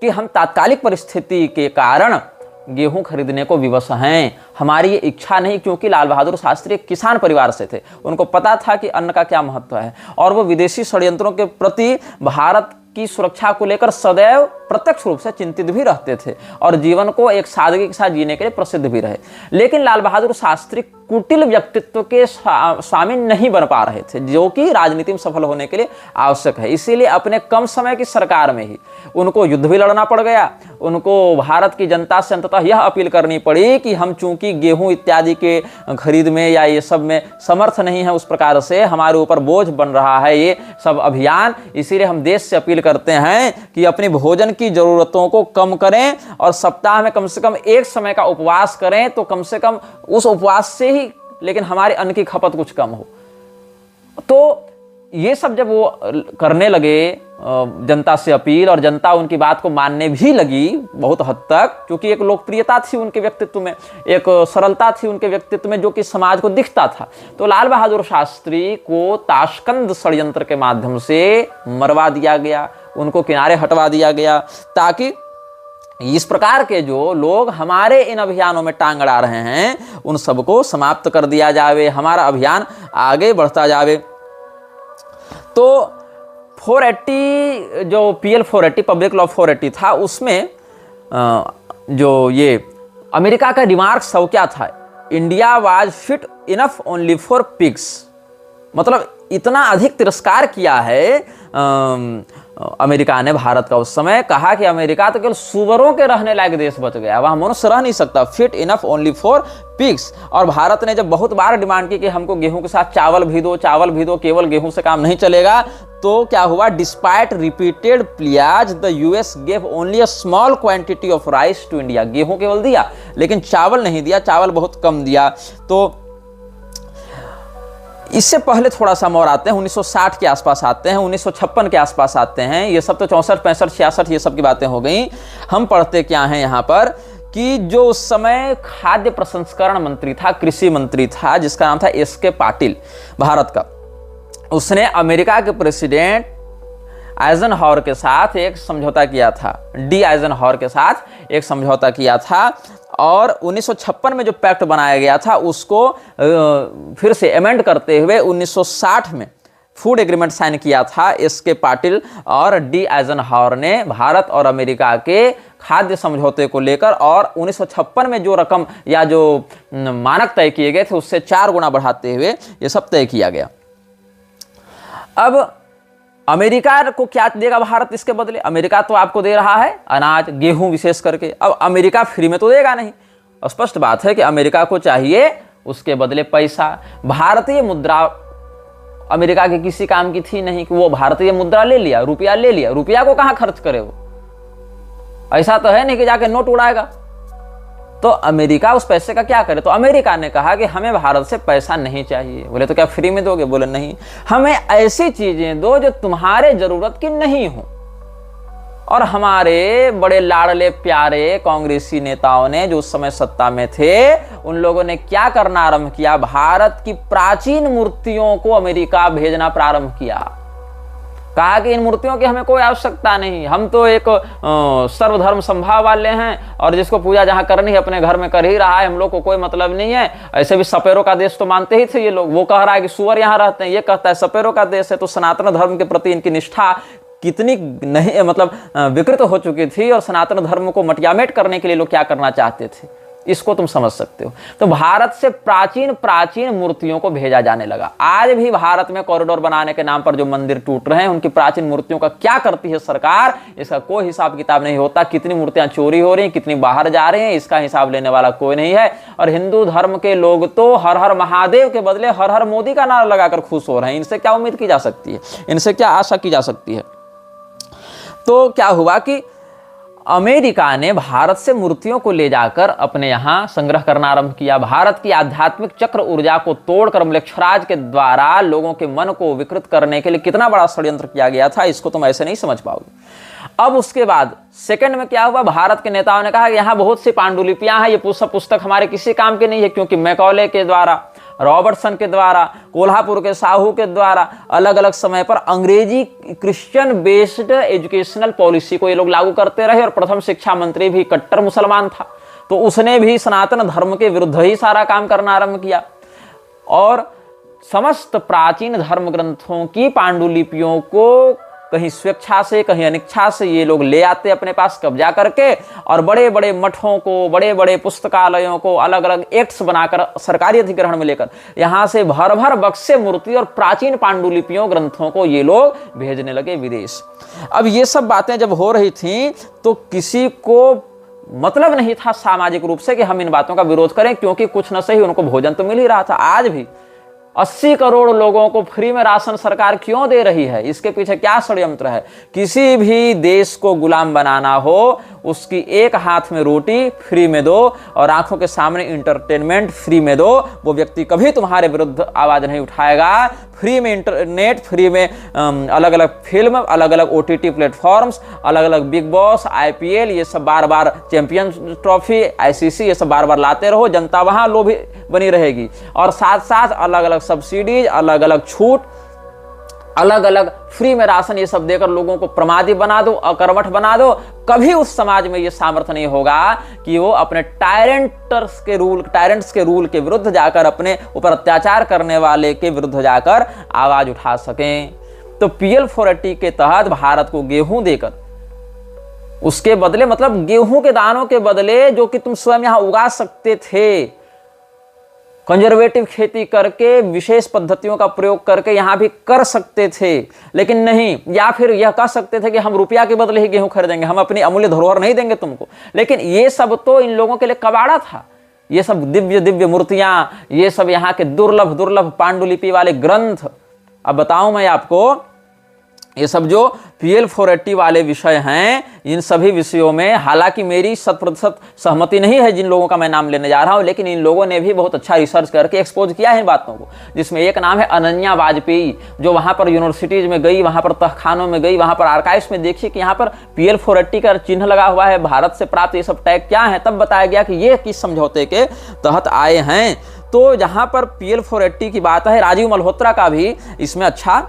कि हम तात्कालिक परिस्थिति के कारण गेहूं खरीदने को विवश हैं, हमारी ये इच्छा नहीं, क्योंकि लाल बहादुर शास्त्री एक किसान परिवार से थे, उनको पता था कि अन्न का क्या महत्व है और वो विदेशी षड्यंत्रों के प्रति भारत की सुरक्षा को लेकर सदैव प्रत्यक्ष रूप से चिंतित भी रहते थे और जीवन को एक सादगी के साथ जीने के लिए प्रसिद्ध भी रहे। लेकिन लाल बहादुर शास्त्री कुटिल व्यक्तित्व के स्वामी नहीं बन पा रहे थे, जो कि राजनीति में सफल होने के लिए आवश्यक है। इसीलिए अपने कम समय की सरकार में ही उनको युद्ध भी लड़ना पड़ गया। उनको भारत की जनता से अंततः यह अपील करनी पड़ी कि हम चूंकि गेहूं इत्यादि के खरीद में या ये सब में समर्थ नहीं है, उस प्रकार से हमारे ऊपर बोझ बन रहा है ये सब अभियान, इसीलिए हम देश से अपील करते हैं कि अपनी भोजन की जरूरतों को कम करें और सप्ताह में कम से कम एक समय का उपवास करें, तो कम से कम उस उपवास से ही लेकिन हमारे अन्न की खपत कुछ कम हो। तो ये सब जब वो करने लगे जनता से अपील, और जनता उनकी बात को मानने भी लगी बहुत हद तक, क्योंकि एक लोकप्रियता थी उनके व्यक्तित्व में, एक सरलता थी उनके व्यक्तित्व में जो कि समाज को दिखता था। तो लाल बहादुर शास्त्री को ताशकंद षड्यंत्र के माध्यम से मरवा दिया गया, उनको किनारे हटवा दिया गया, ताकि इस प्रकार के जो लोग हमारे इन अभियानों में टांग अड़ा रहे हैं उन सबको समाप्त कर दिया जावे, हमारा अभियान आगे बढ़ता जावे। तो 480 जो PL 480 पब्लिक लॉ 480 था, उसमें जो ये अमेरिका का रिमार्क्स था क्या था, India was fit enough only for pigs, मतलब इतना अधिक तिरस्कार किया है अमेरिका ने भारत का। उस समय कहा कि अमेरिका तो केवल सुअरों के रहने लायक देश बच गया, वहां मनुष्य रह नहीं सकता, fit enough only for pigs. और भारत ने जब बहुत बार डिमांड की कि हमको गेहूं के साथ चावल भी दो, चावल भी दो, केवल गेहूं से काम नहीं चलेगा, तो क्या हुआ, despite repeated pleas the US gave only a small quantity of rice to India. गेहूं केवल दिया लेकिन चावल नहीं दिया, चावल बहुत कम दिया। तो इससे पहले थोड़ा सा और आते हैं, 1960 के आसपास आते हैं, 1956 के आसपास आते हैं। ये सब तो 64, 65, 66 ये सब की बातें हो गई। हम पढ़ते क्या हैं यहाँ पर कि जो उस समय खाद्य प्रसंस्करण मंत्री था, कृषि मंत्री था, जिसका नाम था SK पाटिल भारत का, उसने अमेरिका के प्रेसिडेंट आइजनहॉवर के साथ एक समझौता किया था, डी आइजनहॉवर के साथ एक समझौता किया था। और 1956 में जो पैक्ट बनाया गया था उसको फिर से अमेंड करते हुए 1960 में फूड एग्रीमेंट साइन किया था एस के पाटिल और डी आइजनहावर ने भारत और अमेरिका के खाद्य समझौते को लेकर, और 1956 में जो रकम या जो मानक तय किए गए थे उससे 4 गुना बढ़ाते हुए ये सब तय किया गया। अब अमेरिका को क्या देगा भारत इसके बदले? अमेरिका तो आपको दे रहा है अनाज, गेहूं विशेष करके। अब अमेरिका फ्री में तो देगा नहीं, स्पष्ट बात है कि अमेरिका को चाहिए उसके बदले पैसा। भारतीय मुद्रा अमेरिका के किसी काम की थी नहीं कि वो भारतीय मुद्रा ले लिया, रुपया ले लिया, रुपया को कहां खर्च करे वो? ऐसा तो है नहीं कि जाके नोट उड़ाएगा। तो अमेरिका उस पैसे का क्या करे? तो अमेरिका ने कहा कि हमें भारत से पैसा नहीं चाहिए। बोले तो क्या फ्री में दोगे? बोले नहीं, हमें ऐसी चीजें दो जो तुम्हारे जरूरत की नहीं हो। और हमारे बड़े लाडले प्यारे कांग्रेसी नेताओं ने जो उस समय सत्ता में थे, उन लोगों ने क्या करना आरंभ किया? भारत की प्राचीन मूर्तियों को अमेरिका भेजना प्रारंभ किया। कहा कि इन मूर्तियों की हमें कोई आवश्यकता नहीं, हम तो एक सर्वधर्म संभाव वाले हैं और जिसको पूजा जहां करनी है अपने घर में कर ही रहा है, हम लोग को कोई मतलब नहीं है। ऐसे भी सपेरों का देश तो मानते ही थे ये लोग। वो कह रहा है कि सुअर यहाँ रहते हैं, ये कहता है सपेरों का देश है। तो सनातन धर्म के प्रति इनकी निष्ठा कितनी नहीं मतलब विकृत हो चुकी थी, और सनातन धर्म को मटियामेट करने के लिए लोग क्या करना चाहते थे, इसको तुम समझ सकते हो। तो भारत से प्राचीन मूर्तियों को भेजा जाने लगा। आज भी भारत में कॉरिडोर बनाने के नाम पर जो मंदिर टूट रहे हैं, उनकी प्राचीन मूर्तियों का क्या करती है सरकार, इसका कोई हिसाब किताब नहीं होता। कितनी मूर्तियां चोरी हो रही हैं, कितनी बाहर जा रही हैं, इसका हिसाब लेने वाला कोई नहीं है। और हिंदू धर्म के लोग तो हर हर महादेव के बदले हर हर मोदी का नारा लगाकर खुश हो रहे हैं। इनसे क्या उम्मीद की जा सकती है? इनसे क्या आशा की जा सकती है? तो क्या हुआ कि अमेरिका ने भारत से मूर्तियों को ले जाकर अपने यहां संग्रह करना आरंभ किया। भारत की आध्यात्मिक चक्र ऊर्जा को तोड़कर म्लेच्छराज के द्वारा लोगों के मन को विकृत करने के लिए कितना बड़ा षड्यंत्र किया गया था, इसको तुम ऐसे नहीं समझ पाओगे। अब उसके बाद सेकंड में क्या हुआ? भारत के नेताओं ने कहा कि यहाँ बहुत सी पांडुलिपियां हैं, ये पुस्तक हमारे किसी काम की नहीं है, क्योंकि मैकॉले के द्वारा, रॉबर्टसन के द्वारा, कोल्हापुर के साहू के द्वारा अलग अलग समय पर अंग्रेजी क्रिश्चियन बेस्ड एजुकेशनल पॉलिसी को ये लोग लागू करते रहे। और प्रथम शिक्षा मंत्री भी कट्टर मुसलमान था, तो उसने भी सनातन धर्म के विरुद्ध ही सारा काम करना आरंभ किया। और समस्त प्राचीन धर्म ग्रंथों की पांडुलिपियों को कहीं स्वेच्छा से कहीं अनिच्छा से ये लोग ले आते अपने पास कब्जा करके, और बड़े बड़े मठों को, बड़े बड़े पुस्तकालयों को अलग अलग एक्ट्स बनाकर सरकारी अधिग्रहण में लेकर यहां से भर भर बक्से मूर्ति और प्राचीन पांडुलिपियों ग्रंथों को ये लोग भेजने लगे विदेश। अब ये सब बातें जब हो रही थी तो किसी को मतलब नहीं था सामाजिक रूप से कि हम इन बातों का विरोध करें, क्योंकि कुछ न सही उनको भोजन तो मिल ही रहा था। आज भी 80 करोड़ लोगों को फ्री में राशन सरकार क्यों दे रही है? इसके पीछे क्या षड्यंत्र है? किसी भी देश को गुलाम बनाना हो, उसकी एक हाथ में रोटी फ्री में दो और आंखों के सामने इंटरटेनमेंट फ्री में दो, वो व्यक्ति कभी तुम्हारे विरुद्ध आवाज नहीं उठाएगा। फ्री में इंटरनेट, फ्री में अलग अलग फिल्म, अलग अलग OTT प्लेटफॉर्म्स, अलग अलग बिग बॉस, IPL, ये सब बार बार चैंपियन ट्रॉफी, ICC, ये सब बार बार लाते रहो, जनता वहां लोभी बनी रहेगी। और साथ साथ अलग अलग सब्सिडीज, अलग अलग छूट, अलग अलग फ्री में राशन, ये सब देकर लोगों को प्रमादी बना दो, अकर्मठ बना दो। कभी उस समाज में ये सामर्थ्य नहीं होगा कि वो अपने टायरेंट्स के रूल के विरुद्ध जाकर, अपने ऊपर अत्याचार करने वाले के विरुद्ध जाकर आवाज उठा सकें। तो PL 480 के तहत भारत को गेहूं देकर, उसके बदले मतलब गेहूं के दानों के बदले जो कि तुम स्वयं यहां उगा सकते थे, कंजर्वेटिव खेती करके, विशेष पद्धतियों का प्रयोग करके यहां भी कर सकते थे, लेकिन नहीं। या फिर यह कह सकते थे कि हम रुपया के बदले ही गेहूं खरीदेंगे, हम अपनी अमूल्य धरोहर नहीं देंगे तुमको। लेकिन ये सब तो इन लोगों के लिए कबाड़ा था। ये सब दिव्य दिव्य मूर्तियां, ये सब यहाँ के दुर्लभ दुर्लभ पांडुलिपि वाले ग्रंथ। अब बताऊं मैं आपको, ये सब जो PL 480 वाले विषय हैं, इन सभी विषयों में हालांकि मेरी 100% सहमति नहीं है जिन लोगों का मैं नाम लेने जा रहा हूं, लेकिन इन लोगों ने भी बहुत अच्छा रिसर्च करके एक्सपोज किया है इन बातों को। जिसमें एक नाम है अनन्या वाजपेयी, जो वहां पर यूनिवर्सिटीज में गई, वहां पर तहखानों में गई, वहां पर आर्काइव्स में देखी कि यहाँ पर PL 480 का चिन्ह लगा हुआ है, भारत से प्राप्त ये सब टैग क्या है। तब बताया गया कि ये किस समझौते के तहत आए हैं। तो जहां पर PL 480 की बात है, राजीव मल्होत्रा का भी इसमें अच्छा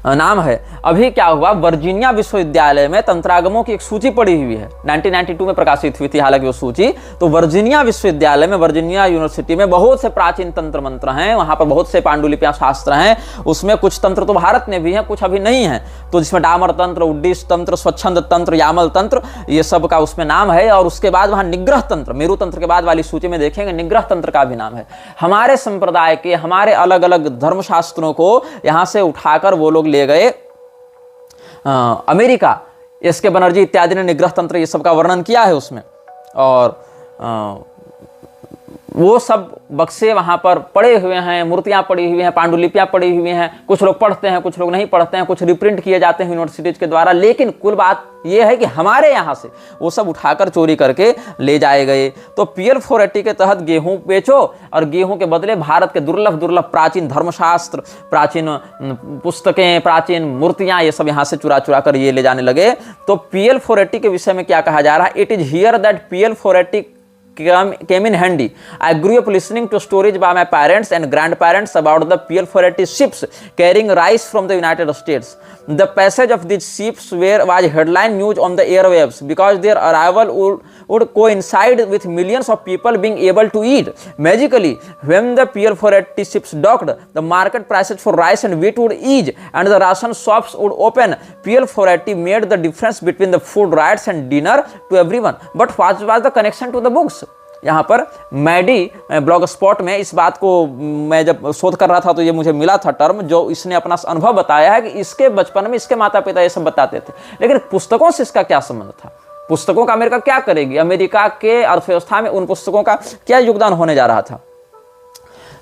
नाम है। अभी क्या हुआ, वर्जीनिया विश्वविद्यालय में तंत्रागमों की एक सूची पड़ी हुई है, 1992 में प्रकाशित हुई थी हालांकि वो सूची। तो वर्जीनिया विश्वविद्यालय में, वर्जीनिया यूनिवर्सिटी में बहुत से प्राचीन तंत्र मंत्र हैं, वहां पर बहुत से पांडुलिपियां शास्त्र हैं। उसमें कुछ तंत्र तो भारत में भी हैं, कुछ अभी नहीं है। तो जिसमें डामर तंत्र, उड्डीस तंत्र, स्वच्छंद तंत्र, यामल तंत्र, ये सब का उसमें नाम है। और उसके बाद वहां निग्रह तंत्र, मेरु तंत्र के बाद वाली सूची में देखेंगे निग्रह तंत्र का भी नाम है। हमारे संप्रदाय के, हमारे अलग अलग धर्मशास्त्रों को यहां से उठाकर वो लोग ले गए अमेरिका। एस के बनर्जी इत्यादि ने निग्रह तंत्र ये सब का वर्णन किया है उसमें। और वो सब बक्से वहां पर पड़े हुए हैं, मूर्तियां पड़ी हुई हैं, पांडुलिपियां पड़ी हुई हैं। कुछ लोग पढ़ते हैं, कुछ लोग नहीं पढ़ते हैं, कुछ रिप्रिंट किए जाते हैं यूनिवर्सिटीज के द्वारा। लेकिन कुल बात यह है कि हमारे यहाँ से वो सब उठाकर चोरी करके ले जाए गए। तो PL 480 के तहत गेहूं बेचो और गेहूं के बदले भारत के दुर्लभ दुर्लभ प्राचीन धर्मशास्त्र, प्राचीन पुस्तकें, प्राचीन मूर्तियां, ये सब यहाँ से चुरा चुरा कर ये ले जाने लगे। तो PL 480 के विषय में क्या कहा जा रहा है, it is here that PL 480 came in handy. I grew up listening to stories by my parents and grandparents about the PL 480 ships carrying rice from the United States. The passage of these ships was headline news on the airwaves because their arrival would coincide with millions of people being able to eat. Magically, when the PL 480 ships docked, the market prices for rice and wheat would ease and the ration shops would open. PL 480 made the difference between the food riots and dinner to everyone. But what was the connection to the books? यहाँ पर मैडी ब्लॉग स्पॉट में इस बात को मैं जब शोध कर रहा था तो ये मुझे मिला था टर्म, जो इसने अपना अनुभव बताया है कि इसके बचपन में इसके माता पिता ये सब बताते थे। लेकिन पुस्तकों से इसका क्या संबंध था? पुस्तकों का अमेरिका क्या करेगी? अमेरिका के अर्थव्यवस्था में उन पुस्तकों का क्या योगदान होने जा रहा था?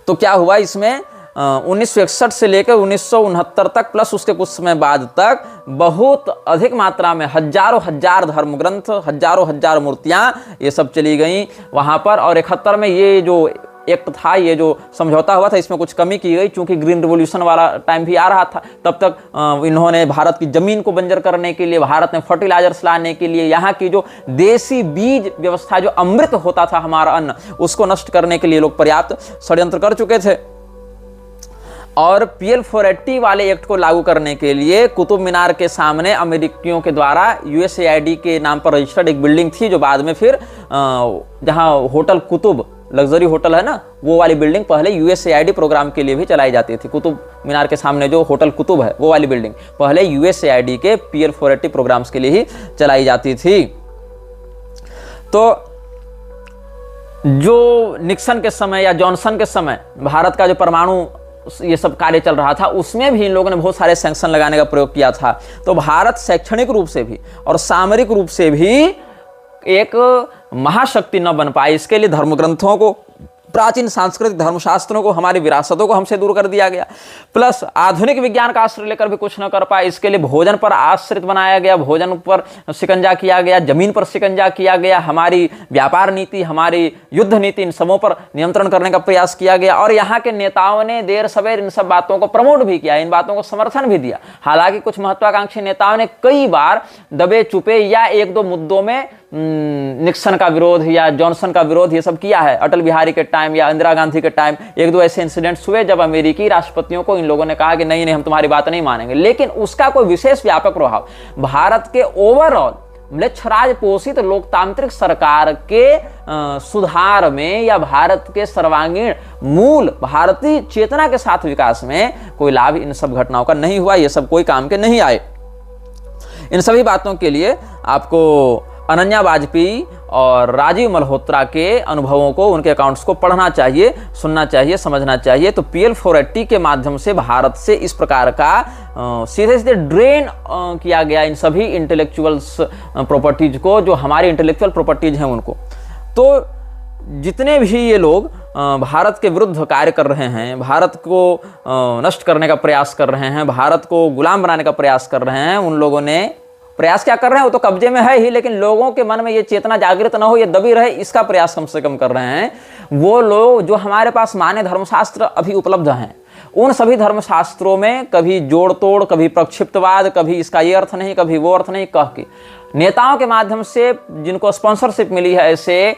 तो क्या हुआ इसमें 1961 से लेकर 1969 तक प्लस उसके कुछ समय बाद तक बहुत अधिक मात्रा में हजारों हजार धर्म ग्रंथ, हजारों हजार मूर्तियां ये सब चली गई वहां पर। और 71 में ये जो एक्ट था, ये जो समझौता हुआ था, इसमें कुछ कमी की गई चूंकि ग्रीन रिवॉल्यूशन वाला टाइम भी आ रहा था। तब तक इन्होंने भारत की जमीन को बंजर करने के लिए, भारत में फर्टिलाइजर्स लाने के लिए, यहाँ की जो देसी बीज व्यवस्था, जो अमृत होता था हमारा अन्न, उसको नष्ट करने के लिए लोग पर्याप्त षड्यंत्र कर चुके थे। और PL 480 वाले एक्ट को लागू करने के लिए कुतुब मीनार के सामने अमेरिकियों के द्वारा USAID के नाम पर रजिस्टर्ड एक बिल्डिंग थी, जो बाद में फिर जहां होटल कुतुब, लग्जरी होटल है ना, वो वाली बिल्डिंग पहले USAID प्रोग्राम के लिए भी चलाई जाती थी। कुतुब मीनार के सामने जो होटल कुतुब है, वो वाली बिल्डिंग पहले USAID के PL 480 प्रोग्राम्स के लिए ही चलाई जाती थी। तो जो निक्सन के समय या जॉनसन के समय भारत का जो परमाणु ये सब कार्य चल रहा था, उसमें भी इन लोगों ने बहुत सारे सैंक्शन लगाने का प्रयोग किया था। तो भारत शैक्षणिक रूप से भी और सामरिक रूप से भी एक महाशक्ति न बन पाई। इसके लिए धर्म ग्रंथों को, प्राचीन सांस्कृतिक धर्मशास्त्रों को, हमारी विरासतों को हमसे दूर कर दिया गया। प्लस आधुनिक विज्ञान का आश्रय लेकर भी कुछ न कर पाए। इसके लिए भोजन पर आश्रित बनाया गया, भोजन पर शिकंजा किया गया, जमीन पर शिकंजा किया गया, हमारी व्यापार नीति, हमारी युद्ध नीति, इन सबों पर नियंत्रण करने का प्रयास किया गया। और यहाँ के नेताओं ने देर सवेर इन सब बातों को प्रमोट भी किया, इन बातों को समर्थन भी दिया। हालांकि कुछ महत्वाकांक्षी नेताओं ने कई बार दबे चुपे या एक दो मुद्दों में निक्सन का विरोध या जॉनसन का विरोध ये सब किया है। अटल बिहारी के टाइम या इंदिरा गांधी के टाइम एक दो ऐसे इंसिडेंट्स हुए जब अमेरिकी राष्ट्रपतियों को इन लोगों ने कहा कि नहीं नहीं, हम तुम्हारी बात नहीं मानेंगे। लेकिन उसका कोई विशेष व्यापक प्रभाव भारत के ओवरऑल म्लेच्छराज पोषित लोकतांत्रिक सरकार के सुधार में या भारत के सर्वांगीण मूल भारतीय चेतना के साथ विकास में कोई लाभ इन सब घटनाओं का नहीं हुआ। ये सब कोई काम के नहीं आए। इन सभी बातों के लिए आपको अनन्या वाजपेयी और राजीव मल्होत्रा के अनुभवों को, उनके अकाउंट्स को पढ़ना चाहिए, सुनना चाहिए, समझना चाहिए। तो PL 480 के माध्यम से भारत से इस प्रकार का सीधे सीधे ड्रेन किया गया इन सभी इंटेलेक्चुअल्स प्रॉपर्टीज को, जो हमारी इंटेलेक्चुअल प्रॉपर्टीज हैं उनको। तो जितने भी ये लोग भारत के विरुद्ध कार्य कर रहे हैं, भारत को नष्ट करने का प्रयास कर रहे हैं, भारत को गुलाम बनाने का प्रयास कर रहे हैं, उन लोगों ने प्रयास क्या कर रहे हैं, वो तो कब्जे में है ही, लेकिन लोगों के मन में ये चेतना जागृत न हो, ये दबी रहे, इसका प्रयास कम से कम कर रहे हैं। वो लोग जो हमारे पास मान्य धर्मशास्त्र अभी उपलब्ध हैं, उन सभी धर्मशास्त्रों में कभी जोड़ तोड़, कभी प्रक्षिप्तवाद, कभी इसका ये अर्थ नहीं, कभी वो अर्थ नहीं कह के नेताओं के माध्यम से जिनको स्पॉन्सरशिप मिली है, ऐसे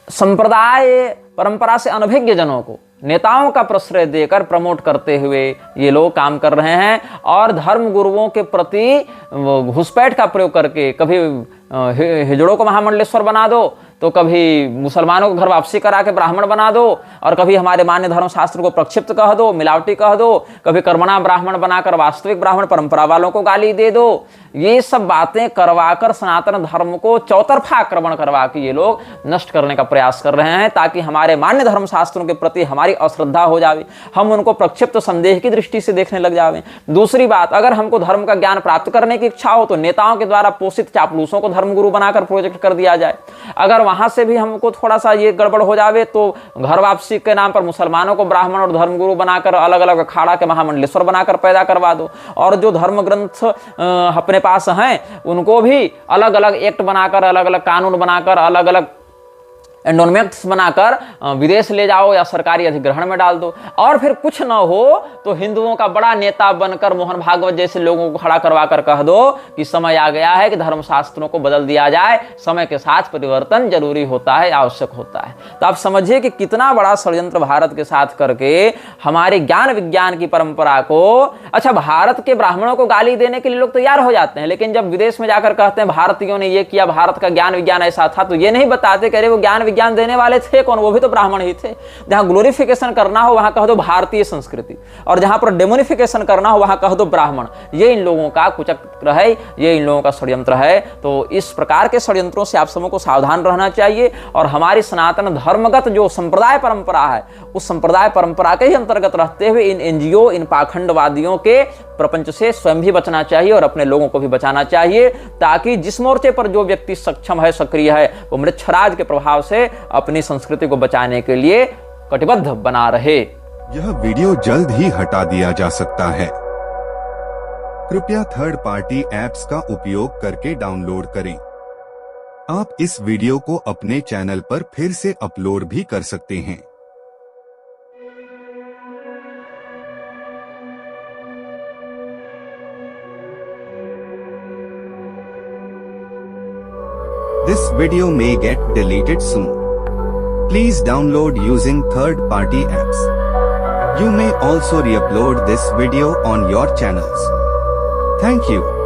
संप्रदाय परंपरा से अनभिज्ञ जनों को नेताओं का प्रश्रय देकर प्रमोट करते हुए ये लोग काम कर रहे हैं और धर्म गुरुओं के प्रति घुसपैठ का प्रयोग करके कभी हिजड़ों को महामंडलेश्वर बना दो, तो कभी मुसलमानों को घर वापसी करा के ब्राह्मण बना दो, और कभी हमारे मान्य धर्म शास्त्र को प्रक्षिप्त कह दो, मिलावटी कह दो, कभी कर्मणा ब्राह्मण बनाकर वास्तविक ब्राह्मण परंपरा वालों को गाली दे दो। ये सब बातें करवाकर सनातन धर्म को चौतरफा आक्रमण करवा के ये लोग नष्ट करने का प्रयास कर रहे हैं, ताकि हमारे मान्य धर्म शास्त्रों के प्रति हमारी अश्रद्धा हो जावे, हम उनको प्रक्षिप्त संदेह की दृष्टि से देखने लग जावे। दूसरी बात, अगर हमको धर्म का ज्ञान प्राप्त करने की इच्छा हो तो नेताओं के द्वारा पोषित चापलूसों को धर्मगुरु बनाकर प्रोजेक्ट कर दिया जाए। अगर वहां से भी हमको थोड़ा सा ये गड़बड़ हो जावे तो घर वापसी के नाम पर मुसलमानों को ब्राह्मण और धर्मगुरु बनाकर अलग अलग अखाड़ा के महामंडलेश्वर बनाकर पैदा करवा दो, और जो धर्म ग्रंथ अपने पास हैं उनको भी अलग अलग एक्ट बनाकर, अलग अलग कानून बनाकर, अलग अलग एंडोनमेंट्स बनाकर विदेश ले जाओ या सरकारी अधिग्रहण में डाल दो। और फिर कुछ न हो तो हिंदुओं का बड़ा नेता बनकर मोहन भागवत जैसे लोगों को खड़ा करवा कर कह दो कि समय आ गया है कि धर्मशास्त्रों को बदल दिया जाए, समय के साथ परिवर्तन जरूरी होता है, आवश्यक होता है। तो आप समझिए कि कितना बड़ा षड्यंत्र भारत के साथ करके हमारे ज्ञान विज्ञान की परंपरा को, अच्छा भारत के ब्राह्मणों को गाली देने के लिए लोग तैयार हो जाते हैं, लेकिन जब विदेश में जाकर कहते हैं भारतीयों ने ये किया, भारत का ज्ञान विज्ञान ऐसा था, तो ये नहीं बताते कि वो ज्ञान विज्ञान देने वाले थे कौन, वो भी तो ब्राह्मण ही थे। जहां ग्लोरिफिकेशन करना हो वहां कह दो भारतीय संस्कृति, और जहां पर डेमोनिफिकेशन करना हो वहां कह दो ब्राह्मण। ये इन लोगों का कुचक्र है, ये इन लोगों का षड्यंत्र है। तो इस प्रकार के षड्यंत्रों से आप सबों को सावधान रहना चाहिए, और हमारी सनातन धर्मगत जो संप्रदाय परंपरा है उस संप्रदाय परंपरा के ही अंतर्गत रहते हुए इन एनजीओ, इन पाखंडवादियों के प्रपंच से स्वयं भी बचना चाहिए और अपने लोगों को भी बचाना चाहिए, ताकि जिस मोर्चे पर जो व्यक्ति सक्षम है, सक्रिय है, वो मृच्छराज के प्रभाव से अपनी संस्कृति को बचाने के लिए कटिबद्ध बना रहे। यह वीडियो जल्द ही हटा दिया जा सकता है। कृपया थर्ड पार्टी ऐप्स का उपयोग करके डाउनलोड करें। आप इस वीडियो को अपने चैनल पर फिर से अपलोड भी कर सकते हैं। This video may get deleted soon. Please download using third-party apps. You may also re-upload this video on your channels. Thank you.